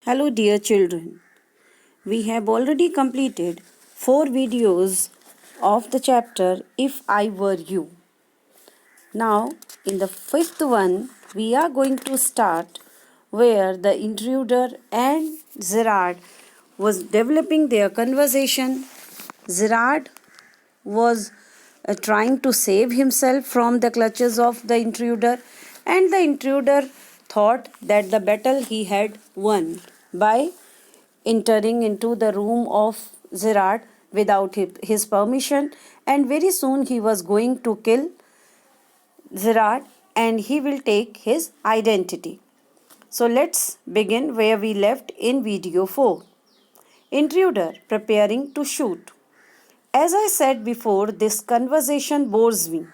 Hello, dear children. We have already completed 4 videos of the chapter If I Were You. Now, in the fifth one, we are going to start where the intruder and Gerard was developing their conversation. Gerard was trying to save himself from the clutches of the intruder, and the intruder thought that the battle he had won by entering into the room of Gerard without his permission, and very soon he was going to kill Gerard and he will take his identity. So let's begin where we left in video 4. Intruder preparing to shoot. As I said before, this conversation bores me.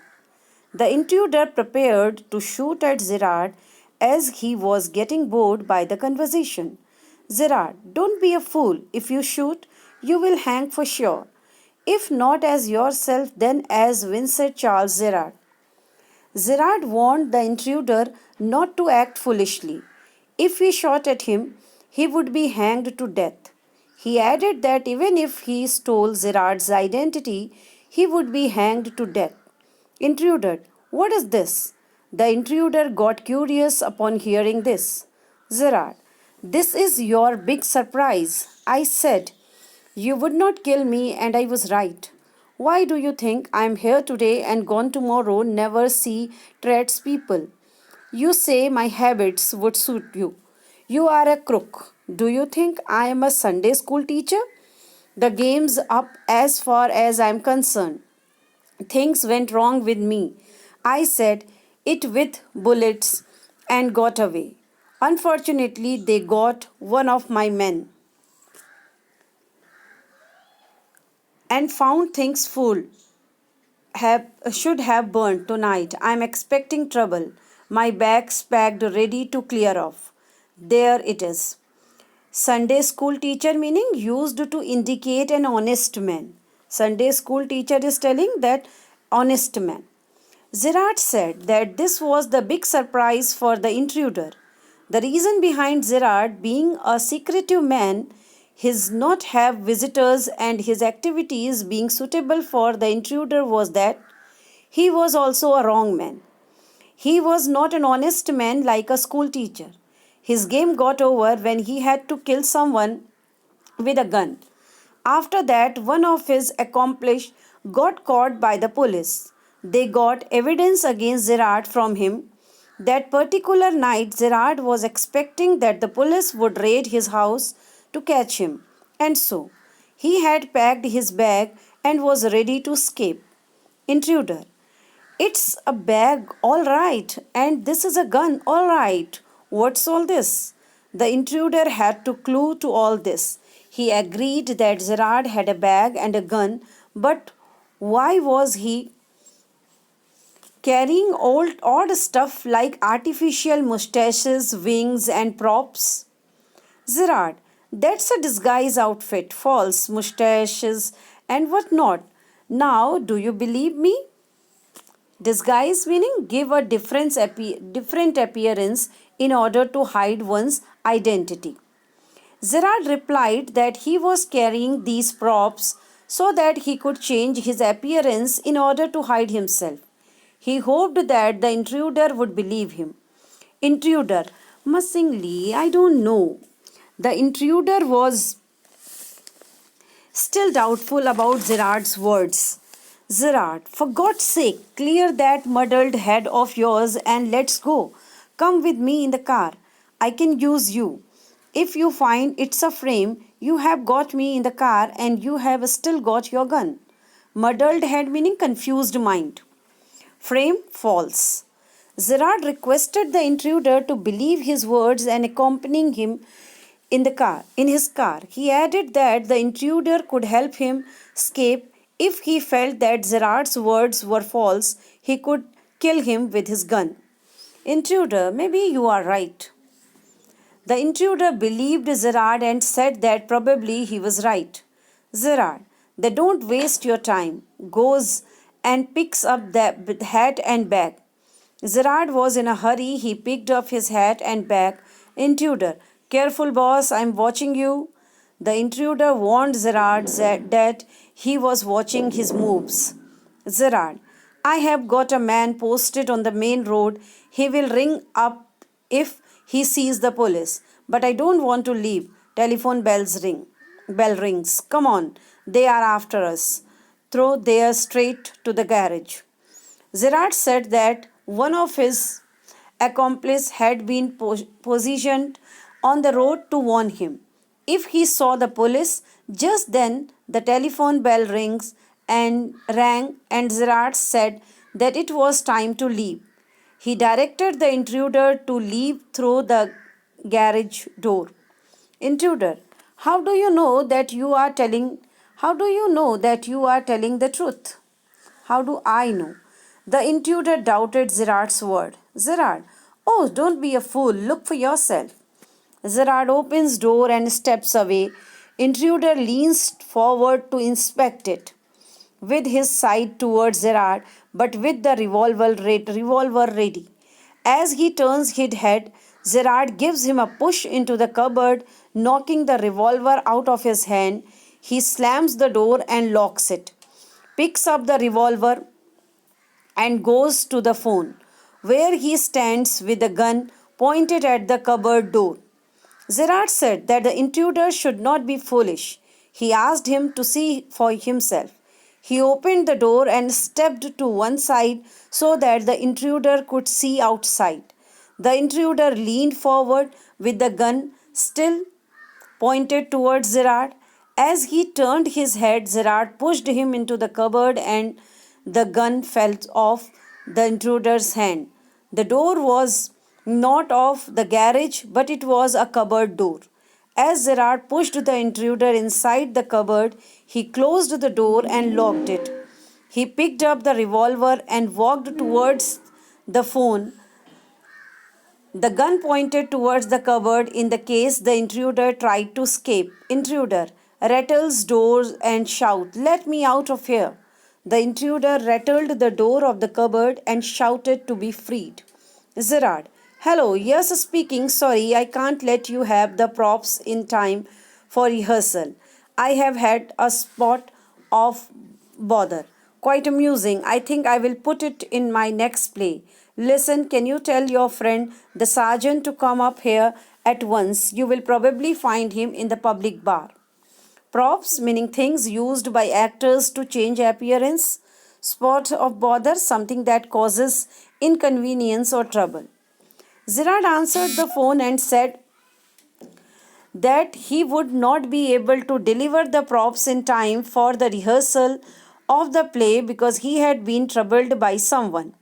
The intruder prepared to shoot at Gerard as he was getting bored by the conversation. Gerard, don't be a fool. If you shoot, you will hang for sure. If not as yourself, then as Vincent Charles Gerard. Gerard warned the intruder not to act foolishly. If he shot at him, he would be hanged to death. He added that even if he stole Gerard's identity, he would be hanged to death. Intruder, what is this? The intruder got curious upon hearing this. Gerard, this is your big surprise. I said you would not kill me, and I was right. Why do you think I am here today and gone tomorrow, never see treats people? You say my habits would suit you. You are a crook. Do you think I am a Sunday school teacher? The game's up as far as I am concerned. Things went wrong with me. I said it with bullets and got away. Unfortunately, they got one of my men and found things full. Should have burned tonight. I'm expecting trouble. My bag's packed, ready to clear off. There it is. Sunday school teacher meaning used to indicate an honest man. Sunday school teacher is telling that honest man. Gerard said that this was the big surprise for the intruder. The reason behind Gerard being a secretive man, his not have visitors and his activities being suitable for the intruder was that he was also a wrong man. He was not an honest man like a school teacher. His game got over when he had to kill someone with a gun. After that, one of his accomplices got caught by the police. They got evidence against Gerard from him. That particular night, Gerard was expecting that the police would raid his house to catch him. And so, he had packed his bag and was ready to escape. Intruder. It's a bag, all right, and this is a gun, all right. What's all this? The intruder had to clue to all this. He agreed that Gerard had a bag and a gun, but why was he carrying odd stuff like artificial mustaches, wings, and props? Gerard, that's a disguise outfit, false mustaches, and what not. Now, do you believe me? Disguise meaning give a different appearance in order to hide one's identity. Gerard replied that he was carrying these props so that he could change his appearance in order to hide himself. He hoped that the intruder would believe him. Intruder, Masingly, I don't know. The intruder was still doubtful about Gerard's words. Gerard, for God's sake, clear that muddled head of yours and let's go. Come with me in the car. I can use you. If you find it's a frame, you have got me in the car and you have still got your gun. Muddled head meaning confused mind. Frame false. Gerard requested the intruder to believe his words and accompanying him in his car. He added that the intruder could help him escape. If he felt that Gerard's words were false, he could kill him with his gun. Intruder, maybe you are right. The intruder believed Gerard and said that probably he was right. Gerard, they don't waste your time. Goes and picks up the hat and bag. Gerard was in a hurry. He picked up his hat and bag. Intruder, Careful, boss, I'm watching you. The intruder warned Gerard that he was watching his moves. Gerard, I have got a man posted on the main road. He will ring up if he sees the police. But I don't want to leave. Telephone bells ring. Bell rings. Come on, they are after us. Throw there straight to the garage. Gerard said that one of his accomplices had been positioned on the road to warn him. If he saw the police, just then the telephone bell rang, and Gerard said that it was time to leave. He directed the intruder to leave through the garage door. Intruder, how do you know that you are telling the truth? How do I know? The intruder doubted Gerard's word. Gerard, oh, don't be a fool. Look for yourself. Gerard opens door and steps away. Intruder leans forward to inspect it, with his side towards Gerard, but with the revolver ready. As he turns his head, Gerard gives him a push into the cupboard, knocking the revolver out of his hand. He slams the door and locks it, picks up the revolver, and goes to the phone, where he stands with the gun pointed at the cupboard door. Gerard said that the intruder should not be foolish. He asked him to see for himself. He opened the door and stepped to one side so that the intruder could see outside. The intruder leaned forward with the gun still pointed towards Gerard. As he turned his head, Gerard pushed him into the cupboard and the gun fell off the intruder's hand. The door was not of the garage, but it was a cupboard door. As Gerard pushed the intruder inside the cupboard, he closed the door and locked it. He picked up the revolver and walked towards the phone, the gun pointed towards the cupboard in the case the intruder tried to escape. Intruder rattles doors and shout, "Let me out of here." The intruder rattled the door of the cupboard and shouted to be freed. Gerard, hello, yes, speaking. Sorry, I can't let you have the props in time for rehearsal. I have had a spot of bother. Quite amusing. I think I will put it in my next play. Listen, can you tell your friend, the sergeant, to come up here at once? You will probably find him in the public bar. Props, meaning things used by actors to change appearance. Spot of bother, something that causes inconvenience or trouble. Gerard answered the phone and said that he would not be able to deliver the props in time for the rehearsal of the play because he had been troubled by someone.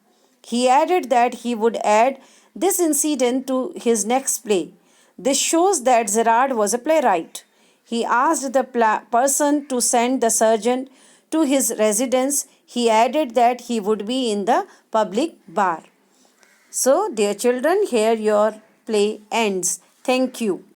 He added that he would add this incident to his next play. This shows that Gerard was a playwright. He asked the person to send the sergeant to his residence. He added that he would be in the public bar. So, dear children, here your play ends. Thank you.